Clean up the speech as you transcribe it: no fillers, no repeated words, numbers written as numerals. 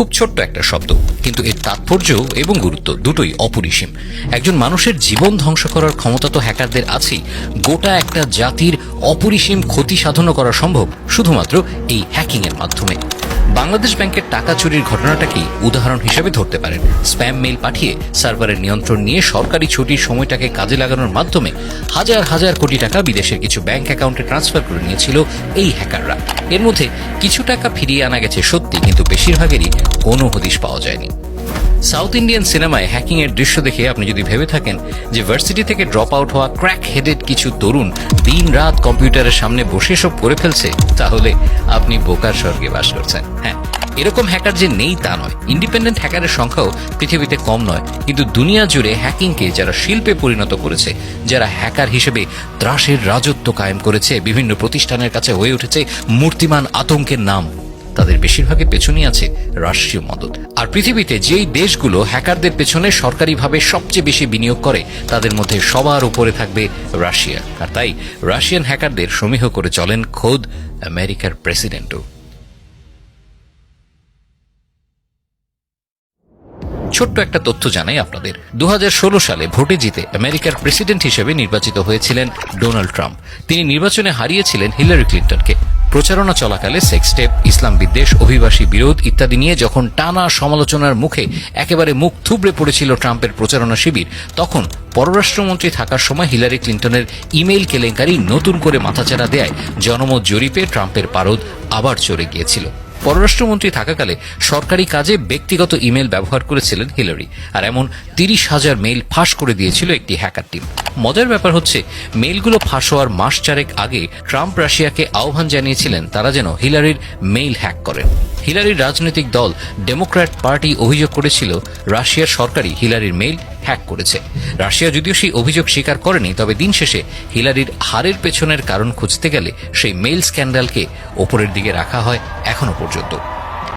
খুব ছোট্ট একটা শব্দ, কিন্তু এর তাৎপর্য এবং গুরুত্ব দুটোই অপরিসীম। একজন মানুষের জীবন ধ্বংস করার ক্ষমতা তো হ্যাকারদের আছেই, গোটা একটা জাতির অপরিসীম ক্ষতি সাধনও করা সম্ভব শুধুমাত্র এই হ্যাকিং এর মাধ্যমে। বাংলাদেশ ব্যাংকের টাকা চুরির ঘটনাটাকেই উদাহরণ হিসেবে ধরতে পারেন। স্প্যাম মেইল পাঠিয়ে সার্ভারের নিয়ন্ত্রণ নিয়ে সরকারি ছুটির সময়টাকে কাজে লাগানোর মাধ্যমে হাজার হাজার কোটি টাকা বিদেশের কিছু ব্যাংক অ্যাকাউন্টে ট্রান্সফার করে নিয়েছিল এই হ্যাকাররা। এর মধ্যে কিছু টাকা ফিরিয়ে আনা গেছে সত্যি, কিন্তু বেশিরভাগেরই কোনো হদিশ পাওয়া যায়নি। সাউথ ইন্ডিয়ান সিনেমায় হ্যাকিং এর দৃশ্য দেখে আপনি যদি ভেবে থাকেন যে ভার্সিটি থেকে ড্রপ আউট হওয়া ক্র্যাক হেডেড কিছু তরুণ দিন রাত কম্পিউটারের সামনে বসে সব করে ফেলছে, তাহলে আপনি বোকার স্বর্গে বাস করছেন। হ্যাঁ, এরকম হ্যাকার যে নেই তা নয়, ইন্ডিপেন্ডেন্ট হ্যাকারের সংখ্যাও পৃথিবীতে কম নয়, কিন্তু দুনিয়া জুড়ে হ্যাকিংকে যারা শিল্পে পরিণত করেছে, যারা হ্যাকার হিসেবে ত্রাসের রাজত্ব কায়েম করেছে, বিভিন্ন প্রতিষ্ঠানের কাছে হয়ে উঠেছে মূর্তিমান আতঙ্কের নাম, তাদের বেশিরভাগের পেছনেই আছে রাষ্ট্রীয় মদত। আর পৃথিবীতে যেই দেশগুলো হ্যাকারদের পেছনে সরকারিভাবে সবচেয়ে বেশি বিনিয়োগ করে, তাদের মধ্যে সবার উপরে থাকবে রাশিয়া। আর তাই রাশিয়ান হ্যাকারদের সমীহ করে চলেন খোদ আমেরিকার প্রেসিডেন্টও। ছোট্ট একটা তথ্য জানাই আপনাদের, 2016 সালে ভোটে জিতে আমেরিকার প্রেসিডেন্ট হিসেবে নির্বাচিত হয়েছিলেন ডোনাল্ড ট্রাম্প। তিনি নির্বাচনে হারিয়েছিলেন হিলারি ক্লিন্টনকে। প্রচারণা চলাকালে সেক্স টেপ, ইসলাম বিদ্বেষ, অভিবাসী বিরোধ ইত্যাদি নিয়ে যখন টানা সমালোচনার মুখে একেবারে মুখ থুবড়ে পড়েছিল ট্রাম্পের প্রচারণা শিবির, তখন পররাষ্ট্রমন্ত্রী থাকার সময় হিলারি ক্লিন্টনের ইমেইল কেলেঙ্কারি নতুন করে মাথাচাড়া দেয় জনমত জরিপে ট্রাম্পের পারদ আবার চড়ে গিয়েছিল। পররাষ্ট্রমন্ত্রী থাকাকালে সরকারি কাজে ব্যক্তিগত ইমেল ব্যবহার করেছিলেন হিলারি, আর এমন 30,000 মেইল ফাঁস করে দিয়েছিল একটি হ্যাকার টিম। মজার ব্যাপার হচ্ছে, মেইলগুলো ফাঁস হওয়ার মাস চারেক আগে ট্রাম্প রাশিয়াকে আহ্বান জানিয়েছিলেন তারা যেন হিলারির মেইল হ্যাক করেন। হিলারির রাজনৈতিক দল ডেমোক্র্যাট পার্টি অভিযোগ করেছিল রাশিয়ার সরকারই হিলারির মেইল হ্যাক করেছে। রাশিয়া যদিও সেই অভিযোগ স্বীকার করেনি, তবে দিন শেষে হিলারির হারের পেছনের কারণ খুঁজতে গেলে সেই মেইল স্ক্যান্ডালকে ওপরের দিকে রাখা হয় এখনো পর্যন্ত।